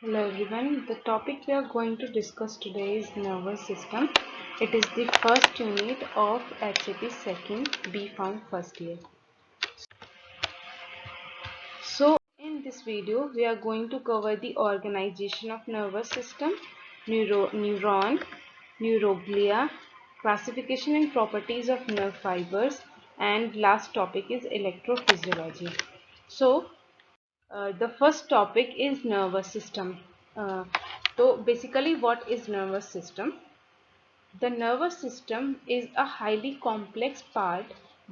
Hello everyone. The topic we are going to discuss today is nervous system. It is the first unit of HAP second B Pharm first year. So in this video we are going to cover the organization of nervous system, neuron, neuroglia, classification and properties of nerve fibers, and last topic is electrophysiology. So the first topic is nervous system. So basically what is nervous system? The nervous system is a highly complex part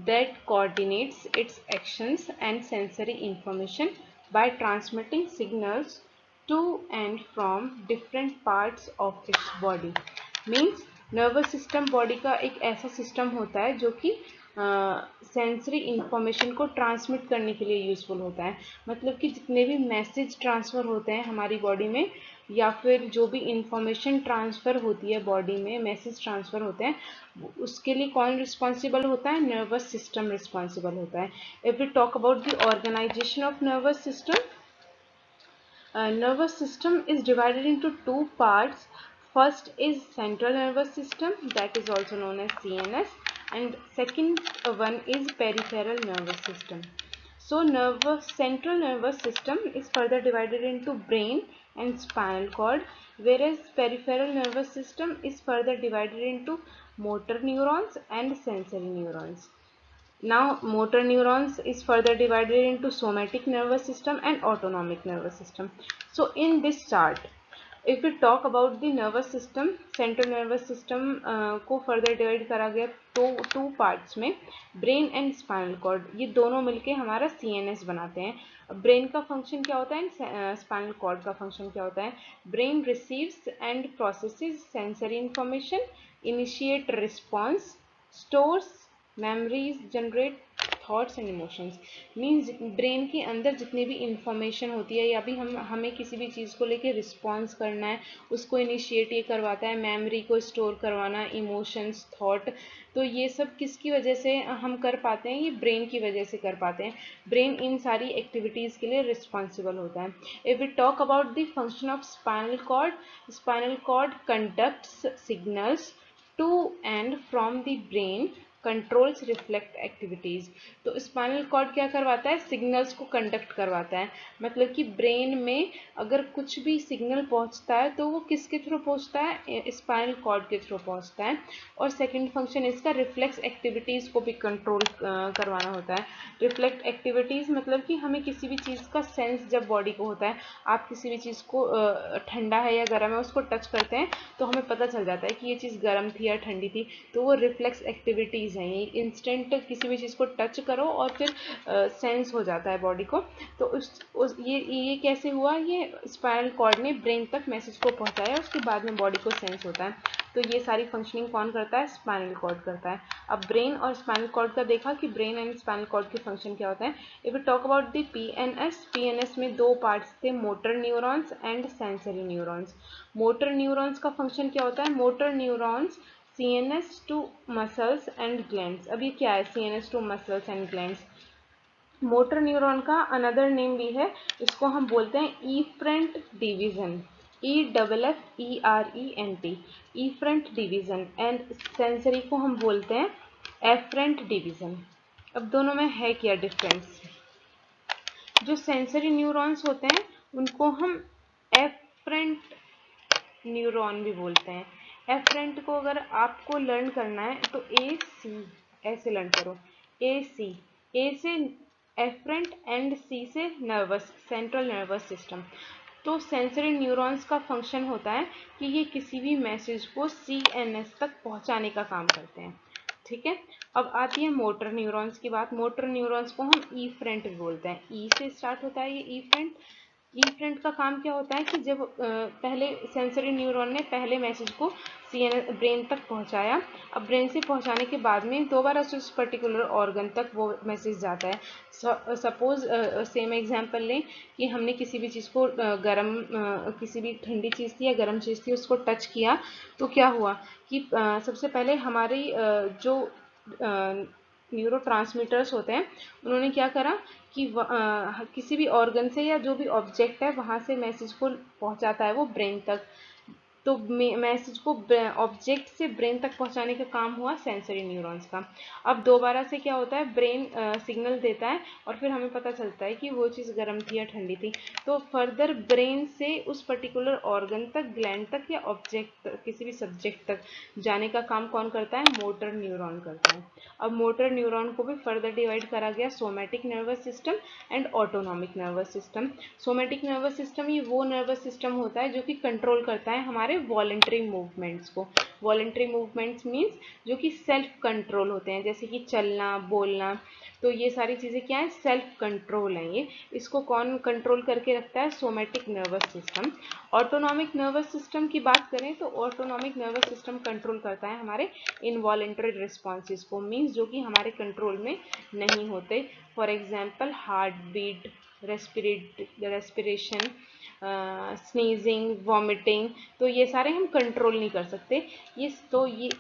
that coordinates its actions and sensory information by transmitting signals to and from different parts of its body. Means nervous system body का एक ऐसा system होता है जो कि sensory information को transmit करने के लिए यूज़फुल होता है। मतलब कि जितने भी मैसेज ट्रांसफ़र होते हैं हमारी बॉडी में या फिर जो भी इंफॉर्मेशन ट्रांसफ़र होती है बॉडी में, मैसेज ट्रांसफ़र होते हैं, उसके लिए कौन रिस्पॉन्सिबल होता है? नर्वस सिस्टम रिस्पॉन्सिबल होता है। If we talk about the organisation of nervous system, nervous system is divided into two parts. First is central nervous system, that is also known as CNS, and second one is peripheral nervous system. So central nervous system is further divided into brain and spinal cord, whereas peripheral nervous system is further divided into motor neurons and sensory neurons. Now motor neurons is further divided into somatic nervous system and autonomic nervous system. So in this chart, if we talk about the nervous system, central nervous system को further divide करा गया तो two parts में, brain and spinal cord, ये दोनों मिलके हमारा CNS बनाते हैं। ब्रेन का फंक्शन क्या होता है, स्पाइनल कॉर्ड का फंक्शन क्या होता है? Brain receives and processes sensory information, initiate response, stores memories, generate thoughts and emotions. Means brain के अंदर जितनी भी इंफॉर्मेशन होती है या भी हमें किसी भी चीज़ को लेके रिस्पॉन्स करना है, उसको इनिशिएट ये करवाता है, मेमोरी को स्टोर करवाना, इमोशंस, थॉट, तो ये सब किसकी वजह से हम कर पाते हैं? ये ब्रेन की वजह से कर पाते हैं। ब्रेन इन सारी एक्टिविटीज़ के लिए रिस्पॉन्सिबल होता है। If we talk about the function of spinal cord conducts signals to and from the brain, controls reflect activities. तो स्पाइनल कॉर्ड क्या करवाता है? सिग्नल्स को कंडक्ट करवाता है। मतलब कि ब्रेन में अगर कुछ भी सिग्नल पहुंचता है तो वो किसके थ्रू पहुंचता है? स्पाइनल कॉर्ड के थ्रू पहुंचता है। और सेकंड फंक्शन इसका रिफ्लेक्स एक्टिविटीज़ को भी कंट्रोल करवाना होता है। रिफ्लेक्ट एक्टिविटीज़ मतलब कि हमें किसी भी चीज़ का सेंस जब बॉडी को होता है, आप किसी भी चीज़ को ठंडा है या गर्म है उसको टच करते हैं तो हमें पता चल जाता है कि ये चीज़ गर्म थी या ठंडी थी। तो वो रिफ्लेक्स एक्टिविटीज़ हैं, ये इंस्टेंट किसी भी चीज़ को टच करो और फिर सेंस हो जाता है बॉडी को। तो ये कैसे हुआ? ये स्पाइनल कॉर्ड ने ब्रेन तक मैसेज को पहुंचाया, उसके बाद में बॉडी को सेंस होता है। तो ये सारी फंक्शनिंग कौन करता है? स्पाइनल कॉर्ड करता है। अब ब्रेन और स्पाइनल कॉर्ड का देखा कि ब्रेन एंड स्पाइनल कॉर्ड के फंक्शन क्या होता है। If you talk about the PNS में दो पार्ट्स थे, motor neurons and sensory neurons. Motor neurons का फंक्शन क्या होता है? Motor neurons CNS to muscles and glands. अब ये क्या है? CNS to muscles and glands. Motor neuron का अनदर नेम भी है, इसको हम बोलते हैं efferent division, EFFERENT, efferent division. And sensory को हम बोलते हैं एफरेंट डिवीजन। अब दोनों में है क्या डिफरेंस? जो सेंसरी न्यूरॉन्स होते हैं उनको हम एफरेंट न्यूरॉन भी बोलते हैं। एफरेंट को अगर आपको लर्न करना है तो AC ऐसे लर्न करो, AC, A से एफरेंट एंड C से नर्वस, सेंट्रल नर्वस सिस्टम। तो सेंसरी न्यूरॉन्स का फंक्शन होता है कि ये किसी भी मैसेज को CNS तक पहुंचाने का काम करते हैं। ठीक है, अब आती है मोटर न्यूरॉन्स की बात। मोटर न्यूरॉन्स को हम इफ्रेंट भी बोलते हैं, ई से स्टार्ट होता है ये इफ्रेंट। इफ्रेंट का काम क्या होता है कि जब पहले सेंसरी न्यूरॉन ने पहले मैसेज को CNS ब्रेन तक पहुंचाया, अब ब्रेन से पहुंचाने के बाद में दोबारा उस पर्टिकुलर ऑर्गन तक वो मैसेज जाता है। सपोज सेम एग्जांपल लें कि हमने किसी भी चीज़ को किसी भी ठंडी चीज़ थी या गर्म चीज़ थी उसको टच किया, तो क्या हुआ कि सबसे पहले हमारी जो न्यूरोट्रांसमीटर्स होते हैं उन्होंने क्या करा किसी भी ऑर्गन से या जो भी ऑब्जेक्ट है वहाँ से मैसेज को पहुँचाता है वो ब्रेन तक। तो मैसेज को ऑब्जेक्ट से ब्रेन तक पहुंचाने का काम हुआ सेंसरी न्यूरॉन्स का। अब दोबारा से क्या होता है, ब्रेन सिग्नल देता है और फिर हमें पता चलता है कि वो चीज़ गर्म थी या ठंडी थी। तो फर्दर ब्रेन से उस पर्टिकुलर ऑर्गन तक, ग्लैंड तक या ऑब्जेक्ट तक, किसी भी सब्जेक्ट तक जाने का काम कौन करता है, मोटर न्यूरॉन करता है। अब मोटर न्यूरॉन को भी फर्दर डिवाइड करा गया somatic nervous system and autonomic nervous system. Somatic nervous system ये वो नर्वस सिस्टम होता है जो कि कंट्रोल करता है हमारे वॉलेंटरी मूवमेंट्स को। वॉलेंटरी मूवमेंट्स मीन्स जो कि सेल्फ कंट्रोल होते हैं, जैसे कि चलना, बोलना। तो ये सारी चीज़ें क्या है, सेल्फ कंट्रोल है ये। इसको कौन कंट्रोल करके रखता है, somatic nervous system. Autonomic nervous system की बात करें तो ऑटोनॉमिक नर्वस सिस्टम कंट्रोल करता है हमारे इनवॉलेंटरी रिस्पॉन्सेज को, मीन्स जो कि हमारे कंट्रोल में नहीं होते। For example heart beat, respiration, sneezing, vomiting, तो ये सारे हम कंट्रोल नहीं कर सकते। ये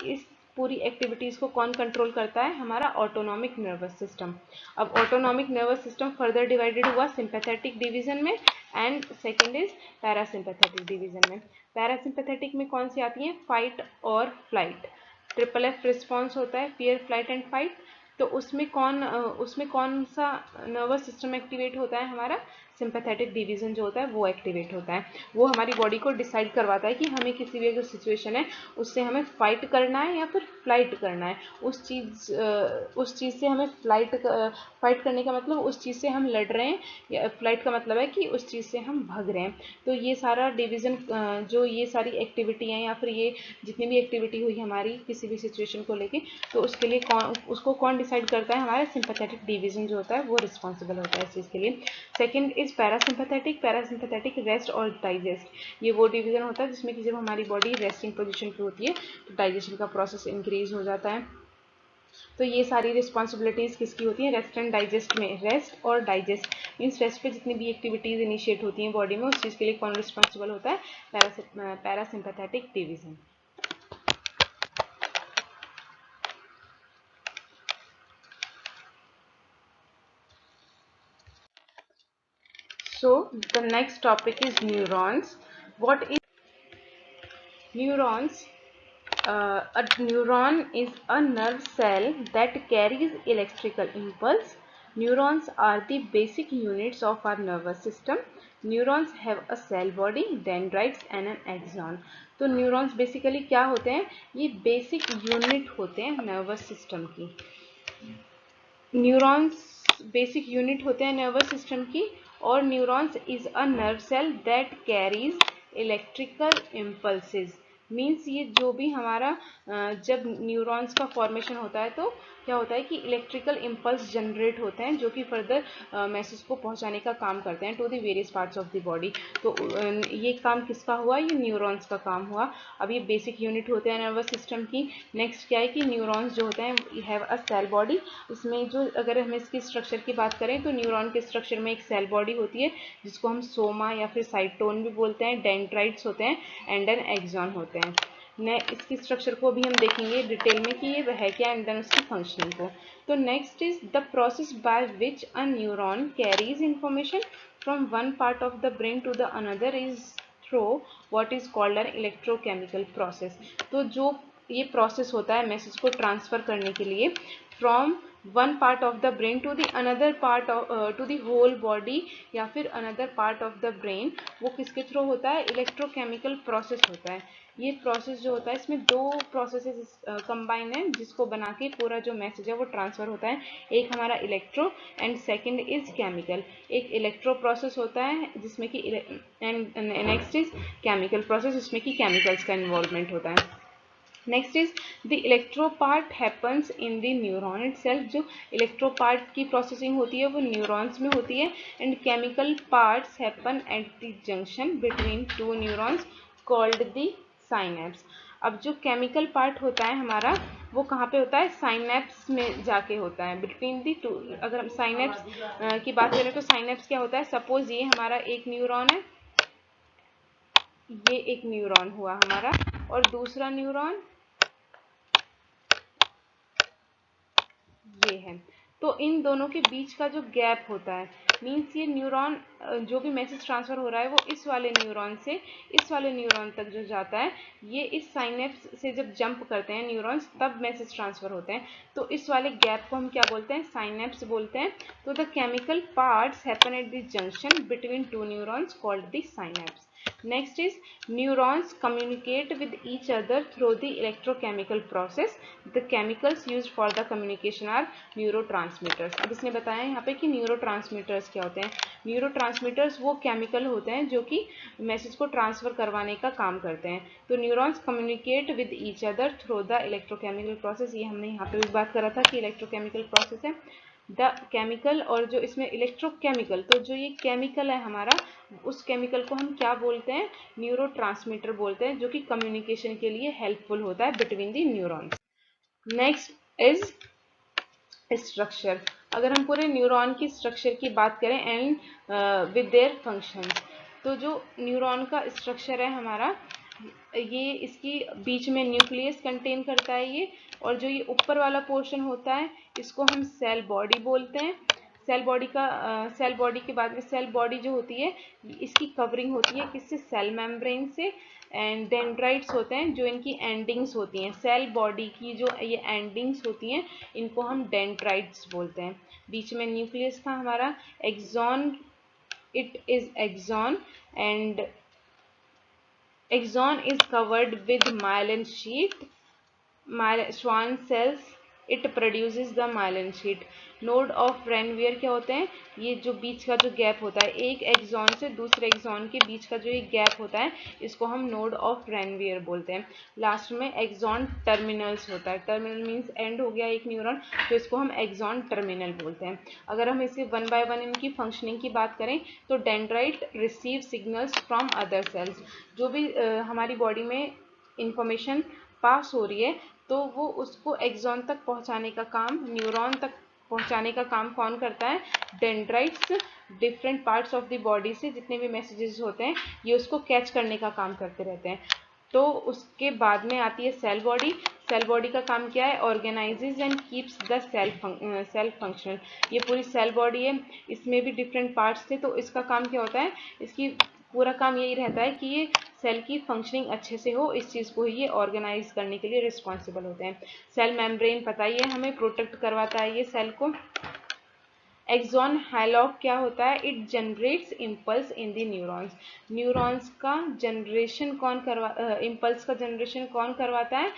इस पूरी एक्टिविटीज़ को कौन कंट्रोल करता है, हमारा ऑटोनॉमिक नर्वस सिस्टम। अब autonomic nervous system further divided हुआ सिंपैथेटिक डिवीजन में and second is parasympathetic division में। पैरासिम्पैथेटिक में कौन सी आती हैं, फाइट और फ्लाइट। ट्रिपल एफ रिस्पॉन्स होता है, फियर, फ्लाइट एंड फाइट। तो उसमें कौन सा नर्वस सिस्टम एक्टिवेट होता है, हमारा सिंपैथेटिक डिवीजन जो होता है वो एक्टिवेट होता है। वो हमारी बॉडी को डिसाइड करवाता है कि हमें किसी भी अगर सिचुएशन है उससे हमें फाइट करना है या फिर फ्लाइट करना है। उस चीज़ से हमें फाइट करने का मतलब उस चीज़ से हम लड़ रहे हैं, या फ्लाइट का मतलब है कि उस चीज़ से हम भाग रहे हैं। तो ये सारा डिवीज़न, जो ये सारी एक्टिविटी हैं या फिर ये जितनी भी एक्टिविटी हुई हमारी किसी भी सिचुएशन को लेके, तो उसके लिए उसको कौन डिसाइड करता है, हमारा सिंपैथेटिक डिवीजन जो होता है वो रिस्पॉन्सिबल होता है इस चीज़ के लिए। सेकंड इज पैरासिम्पैथेटिक रेस्ट और डाइजेस्ट। ये वो डिवीजन होता है जिसमें कि जब हमारी बॉडी रेस्टिंग पोजीशन पे होती है तो डाइजेशन का प्रोसेस इंक्रीज हो जाता है। तो ये सारी रिस्पॉन्सिबिलिटीज़ किसकी होती हैं, रेस्ट एंड डाइजेस्ट में। रेस्ट और डाइजेस्ट मीन्स रेस्ट पे जितनी भी एक्टिविटीज़ इनिशिएट होती हैं बॉडी में, उस चीज़ के लिए कौन रिस्पॉन्सिबल होता है, parasympathetic division. So the next topic is neurons. What is neurons? A neuron is a nerve cell that carries electrical impulse. Neurons are the basic units of our nervous system. Neurons have a cell body, dendrites and an axon. तो neurons basically क्या होते हैं, ये basic unit होते हैं nervous system की। Neurons basic unit होते हैं नर्वस सिस्टम की, और neurons is a nerve cell that carries electrical impulses. Means ये जो भी हमारा जब न्यूरॉन्स का फॉर्मेशन होता है तो क्या होता है कि इलेक्ट्रिकल इम्पल्स जनरेट होते हैं जो कि फर्दर मैसेज को पहुंचाने का काम करते हैं to the various parts of the body. तो ये काम किसका हुआ, ये न्यूरॉन्स का काम हुआ। अब ये बेसिक यूनिट होते हैं नर्वस सिस्टम की। नेक्स्ट क्या है कि न्यूरॉन्स जो होते हैं हैव अ सेल बॉडी। इसमें जो अगर हम इसकी स्ट्रक्चर की बात करें तो न्यूरॉन के स्ट्रक्चर में एक सेल बॉडी होती है जिसको हम सोमा या फिर साइटोन भी बोलते हैं, डेंड्राइट्स होते हैं एंड एन एक्सॉन होते हैं। इसकी स्ट्रक्चर को भी हम देखेंगे डिटेल में कि ये है क्या एंड देन उसकी फंक्शनिंग को। तो next is the process by which a neuron carries information from one part of the brain to the another is through what is called an electrochemical process. तो जो ये प्रोसेस होता है message को transfer करने के लिए from one part of the brain to the another part to the whole body या फिर another part of the brain, वो किसके थ्रू होता है, इलेक्ट्रोकेमिकल प्रोसेस होता है। ये प्रोसेस जो होता है इसमें दो प्रोसेसेस कंबाइन है जिसको बना के पूरा जो मैसेज है वो ट्रांसफर होता है। एक हमारा electro and second is chemical. एक इलेक्ट्रो प्रोसेस होता है जिसमें कि and next is chemical process जिसमें कि केमिकल्स का इन्वॉल्वमेंट होता है। Next is the electro part happens in the neuron itself. जो इलेक्ट्रो पार्ट की प्रोसेसिंग होती है वो न्यूरॉन्स में होती है and chemical parts happen at the junction between two neurons called the synapse. अब जो केमिकल पार्ट होता है हमारा वो कहाँ पे होता है, साइनेप्स में जाके होता है बिटवीन दी टू। अगर हम साइनेप्स की बात करें तो साइनेप्स क्या होता है, सपोज ये हमारा एक न्यूरॉन है, ये एक न्यूरॉन हुआ हमारा और दूसरा न्यूरॉन ये है। तो इन दोनों के बीच का जो गैप होता है, मीन्स ये न्यूरॉन जो भी मैसेज ट्रांसफर हो रहा है वो इस वाले न्यूरॉन से इस वाले न्यूरॉन तक जो जाता है, ये इस साइनेप्स से जब जंप करते हैं न्यूरॉन्स तब मैसेज ट्रांसफर होते हैं। तो इस वाले गैप को हम क्या बोलते हैं? साइनेप्स बोलते हैं। तो the chemical parts happen at the junction between two neurons called the synapse. Next is neurons communicate with each other through the electrochemical process. The chemicals used for the communication are neurotransmitters. अब इसने बताया यहाँ पे कि neurotransmitters क्या होते हैं। neurotransmitters वो chemical होते हैं जो कि मैसेज को ट्रांसफर करवाने का काम करते हैं। तो neurons communicate with each other through the electrochemical process. ये हमने यहाँ पे भी बात करा था कि इलेक्ट्रोकेमिकल प्रोसेस है। द केमिकल, और जो इसमें इलेक्ट्रोकेमिकल, तो जो ये केमिकल है हमारा, उस केमिकल को हम क्या बोलते हैं? न्यूरोट्रांसमीटर बोलते हैं, जो कि कम्युनिकेशन के लिए हेल्पफुल होता है between the neurons. Next is structure. अगर हम पूरे न्यूरॉन की स्ट्रक्चर की बात करें एंड विद देयर फंक्शंस, तो जो न्यूरॉन का स्ट्रक्चर है हमारा, ये इसकी बीच में न्यूक्लियस कंटेन करता है ये, और जो ये ऊपर वाला पोर्शन होता है इसको हम सेल बॉडी बोलते हैं। सेल बॉडी के बाद में सेल बॉडी जो होती है इसकी कवरिंग होती है किससे? सेल मेम्ब्रेन से। एंड डेंड्राइट्स होते हैं जो इनकी एंडिंग्स होती हैं। सेल बॉडी की जो ये एंडिंग्स होती हैं इनको हम डेंड्राइट्स बोलते हैं। बीच में न्यूक्लियस था हमारा, axon, it is axon, and axon is covered with myelin sheet. Schwann cells, it produces the myelin sheet. Node of Ranvier क्या होते हैं? ये जो बीच का जो गैप होता है एक एक्सॉन से दूसरे एक्सॉन के बीच का जो ये गैप होता है इसको हम नोड ऑफ रेनवियर बोलते हैं। लास्ट में एक्सॉन टर्मिनल्स होता है। टर्मिनल मीन्स एंड हो गया एक न्यूरॉन, तो इसको हम एक्सॉन टर्मिनल बोलते हैं। अगर हम इसे वन बाय वन इनकी फंक्शनिंग की बात करें तो dendrite receive signals from other sales. जो भी हमारी बॉडी में इंफॉर्मेशन पास हो रही है तो वो उसको एक्सॉन तक पहुंचाने का काम, न्यूरॉन तक पहुंचाने का काम कौन करता है? Dendrites. Different parts of the body से जितने भी मैसेजेस होते हैं ये उसको कैच करने का काम करते रहते हैं। तो उसके बाद में आती है सेल बॉडी। सेल बॉडी का काम क्या है? Organises and keeps the cell functional. ये पूरी सेल बॉडी है, इसमें भी डिफरेंट पार्ट्स थे, तो इसका काम क्या होता है? इसकी पूरा काम यही रहता है कि ये सेल की फंक्शनिंग अच्छे से हो, इस चीज़ को ही ये ऑर्गेनाइज करने के लिए रिस्पॉन्सिबल होते हैं। सेल मेम्ब्रेन पता ही है हमें, प्रोटेक्ट करवाता है ये सेल को। एक्सॉन हाइलॉक क्या होता है? It generates impulse in the neurons. Neurons का जनरेशन इम्पल्स का जनरेशन कौन करवाता है?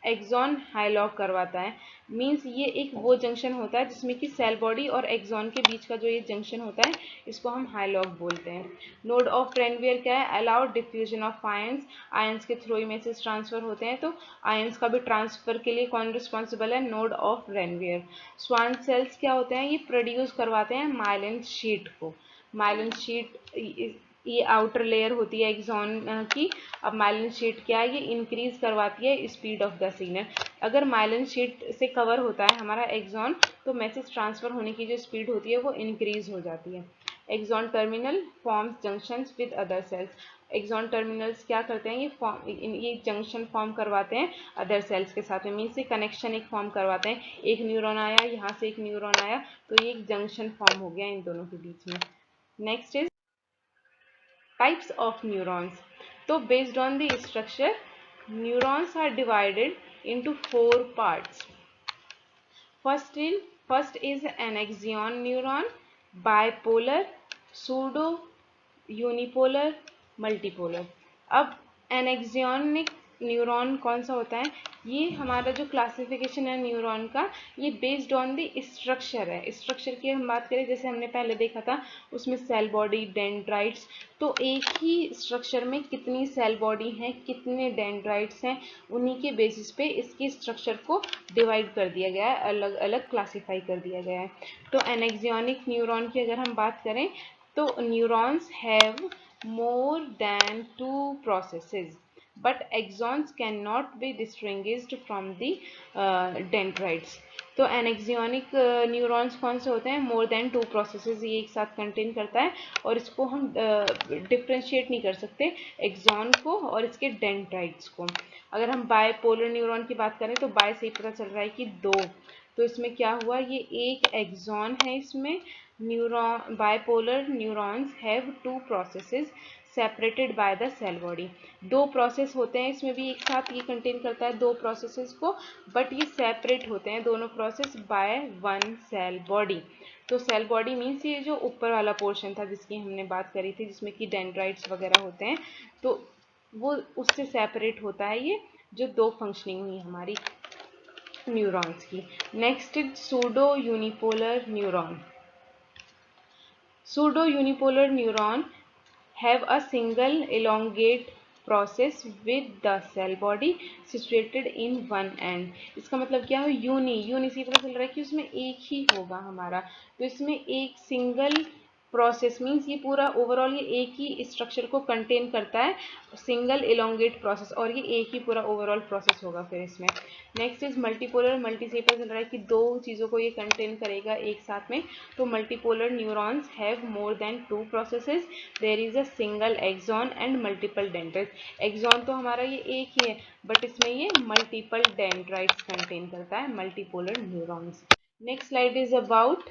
एक्सॉन हाइलॉक करवाता है। मीन्स ये एक वो जंक्शन होता है जिसमें कि सेल बॉडी और एक्सॉन के बीच का जो ये जंक्शन होता है इसको हम हाइलॉक बोलते हैं। नोड ऑफ रेनवियर क्या है? Allowed diffusion of ions. Ions के थ्रू ही मैसेज ट्रांसफर होते हैं, तो आयंस का भी ट्रांसफर के लिए कौन रिस्पॉन्सिबल है? Node of Ranvier. Schwann cells क्या होते हैं? ये प्रोड्यूस करवाते हैं माइलिन शीट को। माइलिन शीट ये आउटर लेयर होती है एक्सॉन की। अब माइलिन शीट क्या है? ये इंक्रीज करवाती है स्पीड ऑफ द सिग्नल। अगर माइलिन शीट से कवर होता है हमारा एक्सॉन तो मैसेज ट्रांसफर होने की जो स्पीड होती है वो इंक्रीज हो जाती है। Axon terminal forms junctions with other cells. Axon terminals क्या करते हैं? ये जंक्शन फॉर्म करवाते हैं अदर सेल्स के साथ में, मीन्स से कनेक्शन एक फॉर्म करवाते हैं। एक न्यूरॉन आया, यहाँ से एक न्यूरॉन आया, तो ये एक जंक्शन फॉर्म हो गया इन दोनों के बीच में। Next is types of neurons. So based on the structure, neurons are divided into 4 parts. First is an axon neuron, bipolar, pseudo, unipolar, multipolar. अब एनेक्सियनिक न्यूरॉन कौन सा होता है? ये हमारा जो क्लासिफिकेशन है न्यूरॉन का, ये बेस्ड ऑन द स्ट्रक्चर है। स्ट्रक्चर की हम बात करें, जैसे हमने पहले देखा था उसमें सेल बॉडी, डेंड्राइट्स, तो एक ही स्ट्रक्चर में कितनी सेल बॉडी हैं, कितने डेंड्राइट्स हैं, उन्हीं के बेसिस पे इसके स्ट्रक्चर को डिवाइड कर दिया गया है, अलग अलग क्लासीफाई कर दिया गया है। तो एनेक्सियनिक न्यूरॉन की अगर हम बात करें तो neurons have more than 2 processes, but axons cannot be distinguished from the dendrites. तो एनेक्सियनिक न्यूरॉन्स कौन से होते हैं? मोर देन 2 प्रोसेसेस ये एक साथ कंटेन करता है, और इसको हम डिफ्रेंशिएट नहीं कर सकते एक्सॉन को और इसके डेंड्राइट्स को। अगर हम बायपोलर न्यूरॉन की बात करें तो बाय से ही पता चल रहा है कि 2, तो इसमें क्या हुआ, ये एक एक्सॉन है, इसमें neuron bipolar neurons have two processes separated by the cell body. दो प्रोसेस होते हैं इसमें भी, एक साथ ये कंटेन करता है दो प्रोसेसेस को, बट ये सेपरेट होते हैं दोनों process by one cell body. तो सेल बॉडी मीन्स ये जो ऊपर वाला पोर्शन था जिसकी हमने बात करी थी, जिसमें कि डेंड्राइट्स वगैरह होते हैं, तो वो उससे सेपरेट होता है ये जो दो फंक्शनिंग हुई हमारी न्यूरॉन्स की। Next is pseudo unipolar neuron. Pseudo unipolar neuron have a single elongate process with the cell body situated in one end। इसका मतलब क्या है, यूनी से पता चल रहा है कि उसमें एक ही होगा हमारा, तो इसमें एक सिंगल प्रोसेस मीन्स ये पूरा ओवरऑल ये एक ही स्ट्रक्चर को कंटेन करता है, सिंगल इलोंगेट प्रोसेस, और ये एक ही पूरा ओवरऑल प्रोसेस होगा फिर इसमें। Next is multipolar. मल्टी से पता चल रहा है कि दो चीज़ों को ये कंटेन करेगा एक साथ में, तो multipolar neurons have more than two processes, there is a single axon and multiple dendrites. Axon तो हमारा ये एक ही है, बट इसमें ये मल्टीपल डेंड्राइट्स कंटेन करता है, multipolar neurons. Next slide is about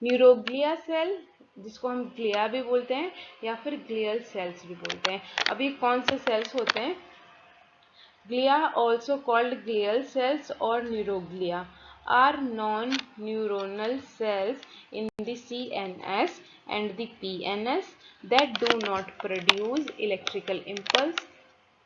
neuroglia cell, जिसको हम ग्लिया भी बोलते हैं या फिर ग्लियल सेल्स भी बोलते हैं। अब ये कौन से सेल्स होते हैं, glia also called glial cells और neuroglia are non-neuronal cells in the CNS and the PNS that do not produce electrical impulse।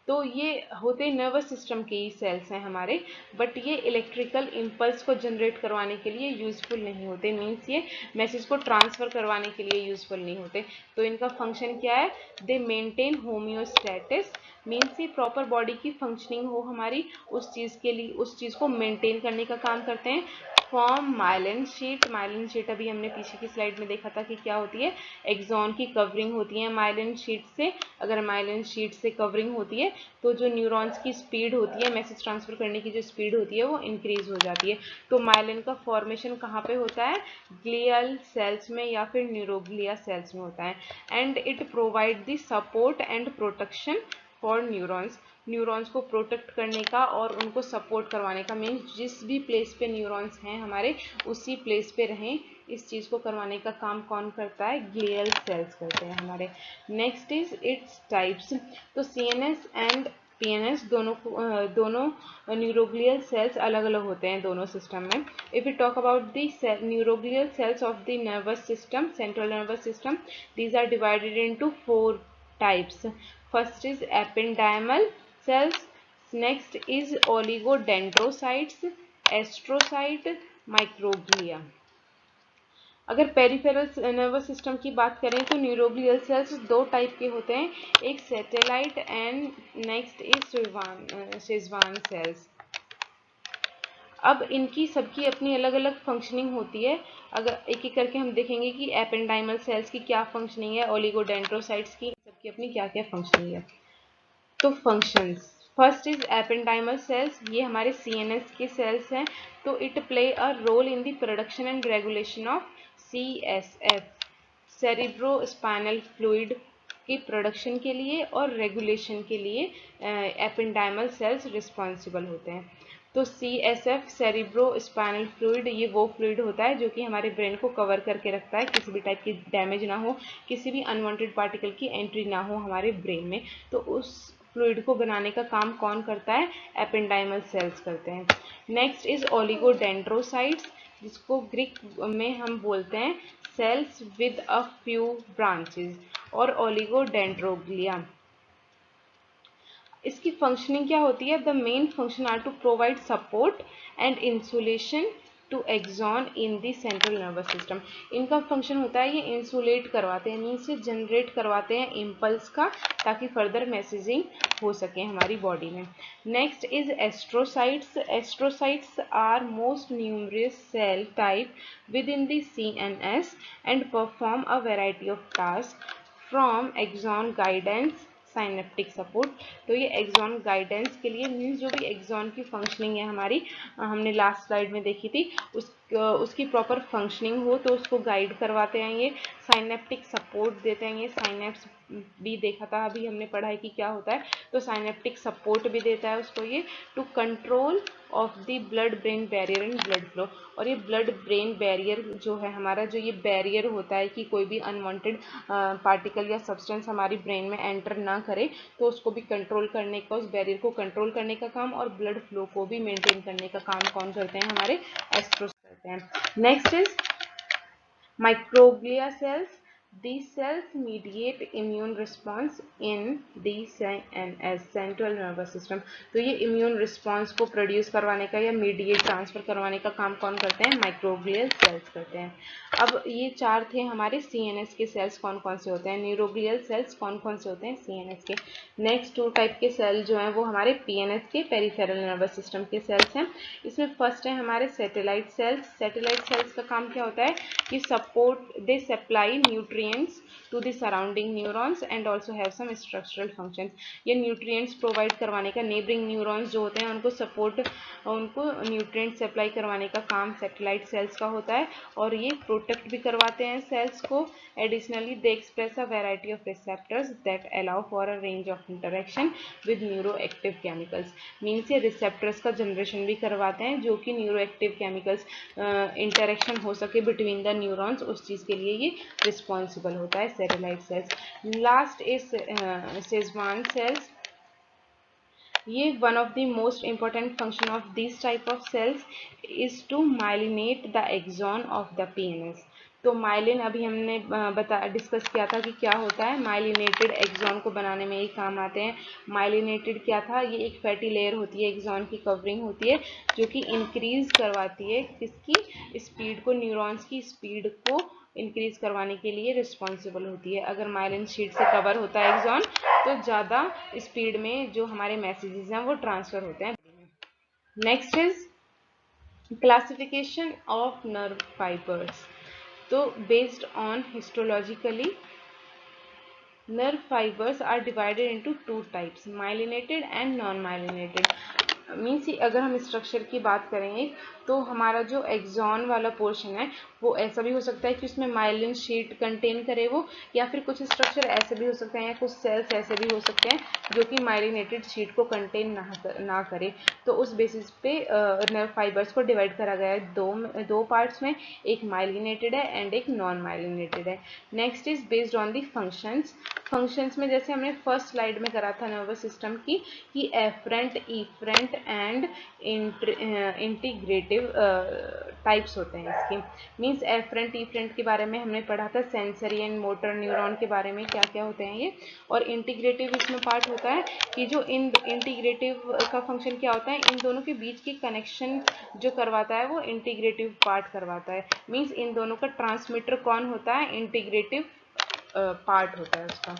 तो ये होते नर्वस सिस्टम के ही सेल्स हैं हमारे, बट ये इलेक्ट्रिकल इम्पल्स को जनरेट करवाने के लिए यूजफुल नहीं होते, मीन्स ये मैसेज को ट्रांसफर करवाने के लिए यूजफुल नहीं होते। तो इनका फंक्शन क्या है, दे मेंटेन होम्योस्टैटिस, मीन्स ये प्रॉपर बॉडी की फंक्शनिंग हो हमारी उस चीज़ के लिए, उस चीज़ को मेंटेन करने का काम करते हैं। Form myelin sheath. Myelin sheath अभी हमने पीछे की स्लाइड में देखा था कि क्या होती है, एक्सॉन की कवरिंग होती है माइलिन शीट से। अगर माइलिन शीट से कवरिंग होती है तो जो न्यूरॉन्स की स्पीड होती है, मैसेज ट्रांसफर करने की जो स्पीड होती है वो इंक्रीज हो जाती है। तो माइलिन का फॉर्मेशन कहाँ पे होता है, ग्लियल सेल्स में या फिर न्यूरोग्लिया सेल्स में होता है। And it provide the support and protection for neurons. Neurons को प्रोटेक्ट करने का और उनको सपोर्ट करवाने का, मीन्स जिस भी प्लेस पे न्यूरॉन्स हैं हमारे उसी प्लेस पे रहें, इस चीज़ को करवाने का काम कौन करता है, ग्लियल सेल्स करते हैं हमारे। Next is its types. तो सीएनएस एंड पीएनएस दोनों न्यूरोग्लियल सेल्स अलग अलग होते हैं दोनों सिस्टम में। If you talk about the neuroglial cells of the nervous system, central nervous system, these are divided into 4 types. First is ependymal cells, next is oligodendrocytes, astrocyte, microglia। अगर peripheral nervous system की बात करें तो neuroglial sales दो type के होते हैं, एक satellite and next is Schwann cells. अब इनकी सबकी अपनी अलग अलग फंक्शनिंग होती है। अगर एक एक करके हम देखेंगे कि एपेंडाइमल सेल्स की क्या फंक्शनिंग है, ओलिगोडेंड्रोसाइट्स की सबकी अपनी क्या क्या फंक्शनिंग है। तो functions, first is ependymal cells, ये हमारे सीएनएस के सेल्स हैं। तो it play a role in the production and regulation of CSF, cerebrospinal fluid की प्रोडक्शन के लिए और रेगुलेशन के लिए एपेंडाइमल सेल्स रिस्पॉन्सिबल होते हैं। तो CSF सेरिब्रोस्पाइनल फ्लूइड, ये वो फ्लूइड होता है जो कि हमारे ब्रेन को कवर करके रखता है, किसी भी टाइप की डैमेज ना हो, किसी भी अनवांटेड पार्टिकल की एंट्री ना हो हमारे ब्रेन में। तो उस फ्लूइड को बनाने का काम कौन करता है, एपेंडाइमल सेल्स करते हैं। नेक्स्ट इज ओलिगोडेंड्रोसाइट्स, जिसको ग्रीक में हम बोलते हैं cells with a few branches, और ओलिगोडेंड्रोग्लिया। इसकी फंक्शनिंग क्या होती है, the main function are to provide support and insulation to axon in the central nervous system. इनका फंक्शन होता है ये इंसुलेट करवाते हैं, मीन्स से जनरेट करवाते हैं इम्पल्स का, ताकि फर्दर मैसेजिंग हो सके हमारी बॉडी में। Next is astrocytes. Astrocytes are most numerous cell type with in the CNS and perform a variety of task from axon guidance synaptic support. तो ये एक्सॉन गाइडेंस के लिए, मीन्स जो भी एक्सॉन की फंक्शनिंग है हमारी, हमने लास्ट स्लाइड में देखी थी, उसकी प्रॉपर फंक्शनिंग हो तो उसको गाइड करवाते हैं ये। साइनेप्टिक सपोर्ट देते हैं ये। साइनेप्स भी देखा था अभी हमने पढ़ाई की क्या होता है, तो साइनेप्टिक सपोर्ट भी देता है उसको ये। To control of the blood brain barrier and blood flow. और ये ब्लड ब्रेन बैरियर जो है हमारा, जो ये बैरियर होता है कि कोई भी अनवांटेड पार्टिकल या सब्सटेंस हमारी ब्रेन में एंटर ना करे, तो उसको भी कंट्रोल करने का, उस बैरियर को कंट्रोल करने का काम और ब्लड फ्लो को भी मेंटेन करने का काम कौन करते हैं, हमारे एस्ट्रोस करते हैं। Next is microglia cells. These cells mediate immune response in the CNS central nervous system. तो ये immune response को प्रोड्यूस करवाने का या मीडिएट ट्रांसफर करवाने का काम कौन करते हैं, माइक्रोग्लियल सेल्स करते हैं। अब ये चार थे हमारे CNS के सेल्स कौन कौन से होते हैं, न्यूरोग्लियल सेल्स कौन कौन से होते हैं CNS के। नेक्स्ट 2 टाइप के सेल जो हैं वो हमारे PNS के, पेरिफेरल नर्वस सिस्टम के सेल्स हैं। इसमें फर्स्ट है हमारे सैटेलाइट सेल्स। सैटेलाइट सेल्स का काम क्या होता है कि support, they supply nutrients to the surrounding neurons and also have some structural functions. ये न्यूट्रिएंट्स प्रोवाइड करवाने का, नेबरिंग न्यूरॉन्स जो होते हैं उनको सपोर्ट, उनको न्यूट्रिएंट्स सप्लाई करवाने का काम सैटेलाइट सेल्स का होता है। और ये प्रोटेक्ट भी करवाते हैं सेल्स को। Additionally they express a variety of receptors that allow for a range of interaction with neuro active chemicals. Means ये रिसेप्टर्स का जनरेशन भी करवाते हैं जो कि न्यूरो एक्टिव केमिकल्स इंटरेक्शन हो सके बिटवीन द न्यूरॉन्स, उस चीज़ के लिए ये रिस्पॉन्सिबल होता है satellite cells. Last is Schwann cells. ये one of the most important function of this type of cells is to myelinate the axon of the PNS. तो माइलिन अभी हमने डिस्कस किया था कि क्या होता है, माइलिनेटेड एक्सॉन को बनाने में ये काम आते हैं। माइलिनेटेड क्या था, ये एक फैटी लेयर होती है, एक्सॉन की कवरिंग होती है जो कि इंक्रीज करवाती है किसकी स्पीड को, न्यूरॉन्स की स्पीड को इंक्रीज करवाने के लिए रिस्पॉन्सिबल होती है। अगर माइलिन शीट से कवर होता है एक्सॉन तो ज़्यादा स्पीड में जो हमारे मैसेजेस हैं वो ट्रांसफर होते हैं। Next is classification of nerve fibres. तो based on histologically nerve fibers are divided into 2 types, myelinated and non-myelinated। Means अगर हम स्ट्रक्चर की बात करेंगे तो हमारा जो एक्सॉन वाला पोर्शन है वो ऐसा भी हो सकता है कि उसमें माइलिन शीट कंटेन करे वो, या फिर कुछ स्ट्रक्चर ऐसे भी हो सकते हैं या कुछ सेल्स ऐसे भी हो सकते हैं जो कि माइलिनेटेड शीट को कंटेन ना करे। तो उस बेसिस पे नर्व फाइबर्स को डिवाइड करा गया है दो पार्ट्स में, एक माइलिनेटेड है एंड एक नॉन माइलिनेटेड है। Next is based on the functions. Functions में जैसे हमने फर्स्ट स्लाइड में करा था नर्वस सिस्टम की कि afferent, efferent and integrative types होते हैं इसके। मीन्स एफरेंट इफरेंट के बारे में हमने पढ़ा था, सेंसरी एंड मोटर न्यूरॉन के बारे में क्या क्या होते हैं ये। और इंटीग्रेटिव इसमें पार्ट होता है कि जो इन इंटीग्रेटिव का फंक्शन क्या होता है, इन दोनों के बीच की कनेक्शन जो करवाता है वो इंटीग्रेटिव पार्ट करवाता है। मीन्स इन दोनों का ट्रांसमीटर कौन होता है, इंटीग्रेटिव पार्ट होता है उसका।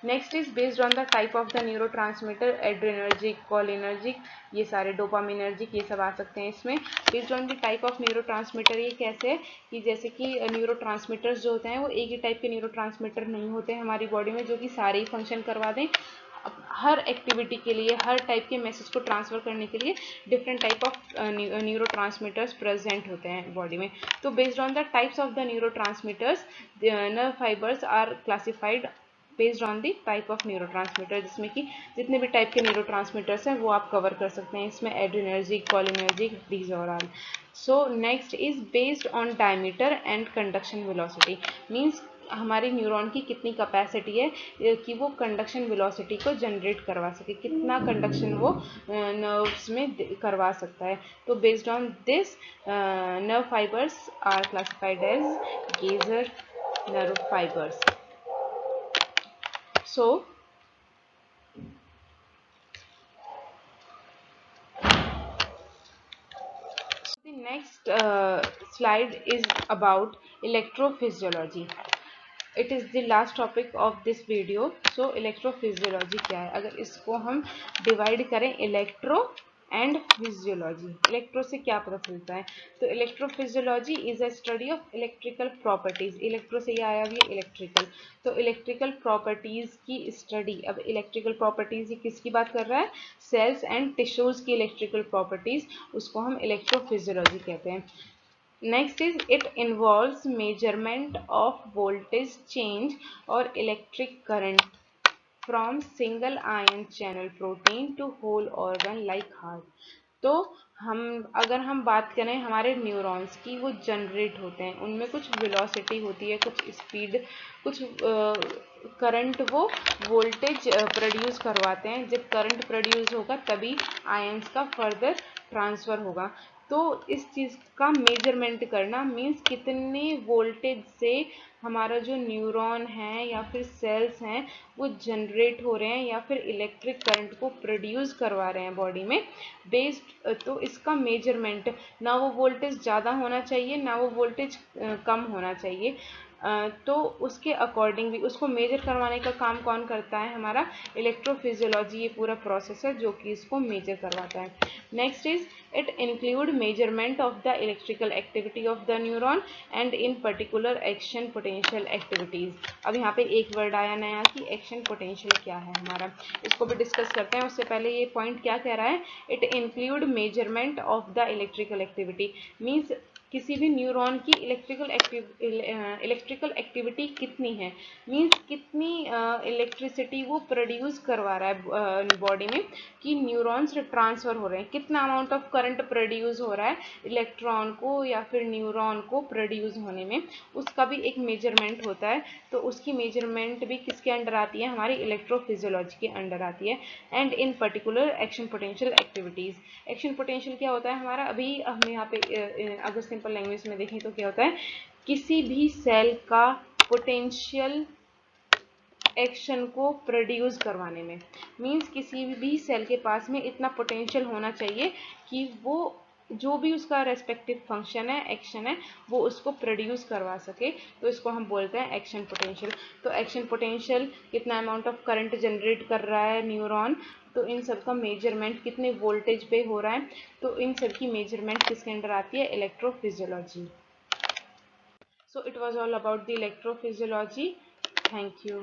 Next is based on the type of the neuro transmitter, adrenergic, cholinergic, ये सारे डोपामिनर्जिक, ये सब आ सकते हैं इसमें। Based on the type of neuro transmitter, ये कैसे है कि जैसे कि न्यूरो ट्रांसमीटर्स जो होते हैं वो एक ही टाइप के न्यूरो ट्रांसमीटर नहीं होते हैं हमारी बॉडी में जो कि सारे ही फंक्शन करवा दें। हर एक्टिविटी के लिए, हर टाइप के मैसेज को ट्रांसफर करने के लिए different type of neurotransmitters present होते हैं बॉडी में। तो based on the types of the neurotransmitters, nerve fibres are classified based on the type of neurotransmitter, जिसमें कि जितने भी टाइप के न्यूरो ट्रांसमीटर्स हैं वो आप कवर कर सकते हैं इसमें, एड्रेनर्जिक, कोलिनर्जिक, दीज और all. So next is based on diameter and conduction velocity. Means हमारी न्यूरॉन की कितनी कैपेसिटी है कि वो कंडक्शन वेलोसिटी को जनरेट करवा सके, कितना कंडक्शन वो नर्व्स में करवा सकता है। तो based on this nerve fibres are classified as Gasser nerve fibres. So the next slide is about electrophysiology. It is the last topic of this video. So electrophysiology क्या है, अगर इसको हम डिवाइड करें इलेक्ट्रो एंड फिजियोलॉजी, इलेक्ट्रो से क्या पता चलता है, तो electrophysiology is a study of electrical properties. Electro से ये आया भी इलेक्ट्रिकल, तो इलेक्ट्रिकल प्रॉपर्टीज की स्टडी। अब इलेक्ट्रिकल प्रॉपर्टीज ये किसकी बात कर रहा है, सेल्स एंड टिश्यूज की इलेक्ट्रिकल प्रॉपर्टीज, उसको हम इलेक्ट्रोफिजियोलॉजी कहते हैं। Next is it involves measurement of voltage change or electric current from single ion channel protein to whole organ like heart. तो अगर हम बात करें हमारे न्यूरॉन्स की, वो जनरेट होते हैं, उनमें कुछ वेलोसिटी होती है, कुछ स्पीड, कुछ करंट, वो वोल्टेज प्रोड्यूस करवाते हैं। जब करंट प्रोड्यूस होगा तभी आयंस का फर्दर ट्रांसफ़र होगा। तो इस चीज़ का मेजरमेंट करना मीन्स कितने वोल्टेज से हमारा जो न्यूरॉन है या फिर सेल्स हैं वो जनरेट हो रहे हैं या फिर इलेक्ट्रिक करंट को प्रोड्यूस करवा रहे हैं बॉडी में बेस्ड। तो इसका मेजरमेंट, ना वो वोल्टेज ज़्यादा होना चाहिए ना वो वोल्टेज कम होना चाहिए। तो उसके अकॉर्डिंग भी उसको मेजर करवाने का काम कौन करता है? हमारा इलेक्ट्रोफिजियोलॉजी ये पूरा प्रोसेस है जो कि इसको मेजर करवाता है। Next is it include measurement of the electrical activity of the neuron and in particular action potential activities. अब यहाँ पे एक वर्ड आया नया कि एक्शन पोटेंशियल क्या है हमारा, इसको भी डिस्कस करते हैं। उससे पहले ये पॉइंट क्या कह रहा है? It include measurement of the electrical activity means किसी भी न्यूरॉन की इलेक्ट्रिकल एक्टिविटी कितनी है, मीन्स कितनी इलेक्ट्रिसिटी वो प्रोड्यूस करवा रहा है बॉडी में, कि न्यूरॉन्स ट्रांसफ़र हो रहे हैं, कितना अमाउंट ऑफ करंट प्रोड्यूस हो रहा है इलेक्ट्रॉन को या फिर न्यूरॉन को प्रोड्यूस होने में, उसका भी एक मेजरमेंट होता है। तो उसकी मेजरमेंट भी किसके अंडर आती है? हमारी इलेक्ट्रोफिजियोलॉजी के अंडर आती है। And in particular action potential activities. Action potential क्या होता है हमारा? अभी हम यहाँ पे अगर सिंपल लैंग्वेज में देखें तो क्या होता है? किसी भी सेल का पोटेंशियल एक्शन को प्रोड्यूस करवाने में, मीन्स किसी भी सेल के पास में इतना पोटेंशियल होना चाहिए कि वो जो भी उसका रेस्पेक्टिव फंक्शन है, एक्शन है, वो उसको प्रोड्यूस करवा सके। तो इसको हम बोलते हैं एक्शन पोटेंशियल। तो एक्शन पोटेंशियल कितना अमाउंट ऑफ करंट जनरेट कर रहा है न्यूरॉन, तो इन सब का मेजरमेंट कितने वोल्टेज पे हो रहा है, तो इन सब की मेजरमेंट किसके अंडर आती है? Electrophysiology. So it was all about the electrophysiology. Thank you.